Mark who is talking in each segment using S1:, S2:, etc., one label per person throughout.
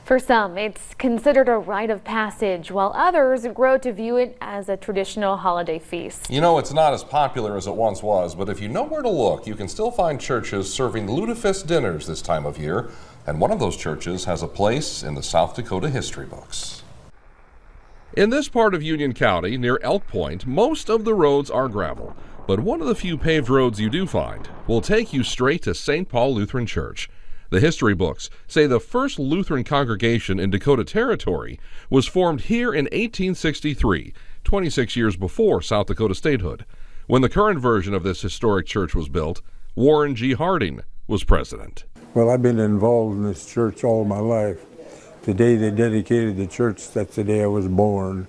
S1: For some, it's considered a rite of passage, while others grow to view it as a traditional holiday feast.
S2: You know, it's not as popular as it once was, but if you know where to look, you can still find churches serving Lutefisk dinners this time of year, and one of those churches has a place in the South Dakota history books.
S3: In this part of Union County, near Elk Point, most of the roads are gravel, but one of the few paved roads you do find will take you straight to St. Paul Lutheran Church. The history books say the first Lutheran congregation in Dakota Territory was formed here in 1863, 26 years before South Dakota statehood. When the current version of this historic church was built, Warren G. Harding was president.
S4: Well, I've been involved in this church all my life. The day they dedicated the church, that's the day I was born,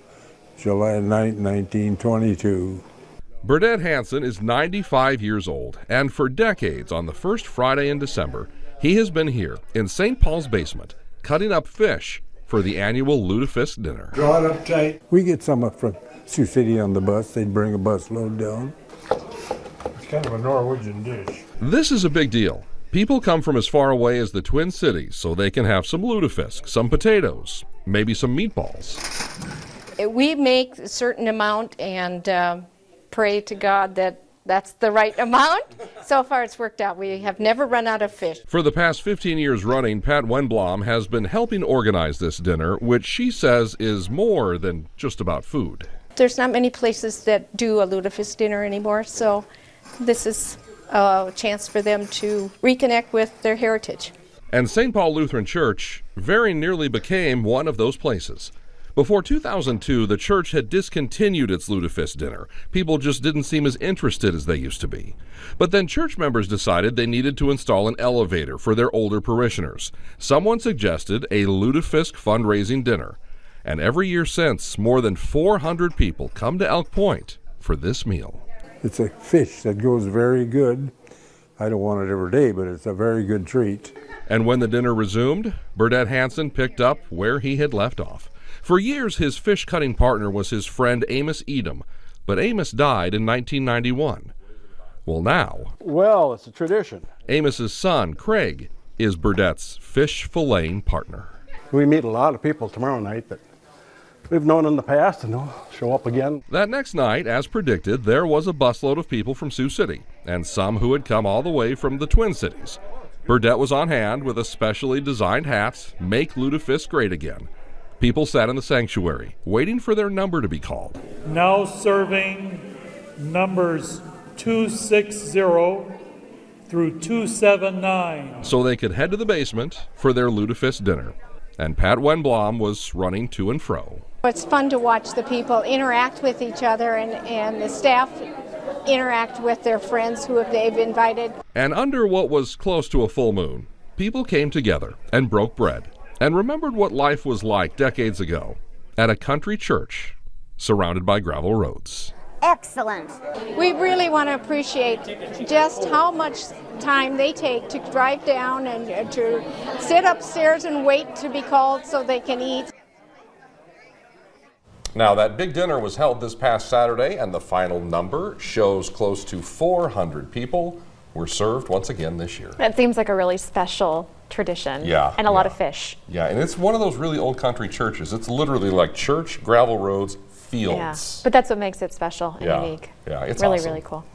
S4: July 9th, 1922.
S3: Burdette Hansen is 95 years old, and for decades on the first Friday in December, he has been here in St. Paul's basement, cutting up fish for the annual Lutefisk dinner.
S4: Draw it up tight. We get some up from Sioux City on the bus. They'd bring a bus load down. It's kind of a Norwegian dish.
S3: This is a big deal. People come from as far away as the Twin Cities so they can have some lutefisk, some potatoes, maybe some meatballs.
S5: We make a certain amount and pray to God that that's the right amount. So far it's worked out. We have never run out of fish.
S3: For the past 15 years running, Pat Wenblom has been helping organize this dinner, which she says is more than just about food.
S5: There's not many places that do a Lutefisk dinner anymore, so this is a chance for them to reconnect with their heritage.
S3: And St. Paul Lutheran Church very nearly became one of those places. Before 2002, the church had discontinued its Lutefisk dinner. People just didn't seem as interested as they used to be. But then church members decided they needed to install an elevator for their older parishioners. Someone suggested a Lutefisk fundraising dinner. And every year since, more than 400 people come to Elk Point for this meal.
S4: It's a fish that goes very good. I don't want it every day, but it's a very good treat.
S3: And when the dinner resumed, Burdette Hansen picked up where he had left off. For years, his fish-cutting partner was his friend Amos Edom, but Amos died in 1991. Well,
S6: it's a tradition.
S3: Amos's son, Craig, is Burdette's fish filleting partner.
S6: We meet a lot of people tomorrow night that we've known in the past, and they'll show up again.
S3: That next night, as predicted, there was a busload of people from Sioux City, and some who had come all the way from the Twin Cities. Burdette was on hand with a specially designed hat, Make Lutefisk Great Again. People sat in the sanctuary, waiting for their number to be called.
S7: Now serving numbers 260 through 279.
S3: So they could head to the basement for their Lutefisk dinner. And Pat Wenblom was running to and fro.
S5: It's fun to watch the people interact with each other and the staff interact with their friends who they've invited.
S3: And under what was close to a full moon, people came together and broke bread and remembered what life was like decades ago at a country church surrounded by gravel roads.
S8: Excellent.
S5: We really want to appreciate just how much time they take to drive down and to sit upstairs and wait to be called so they can eat.
S2: Now, that big dinner was held this past Saturday, and the final number shows close to 400 people were served once again this year.
S1: That seems like a really special tradition.
S2: Yeah.
S1: And a lot of fish.
S2: Yeah, and it's one of those really old country churches. It's literally like church, gravel roads, fields.
S1: Yeah, but that's what makes it special and unique.
S2: Yeah, it's
S1: really,
S2: awesome.
S1: really cool.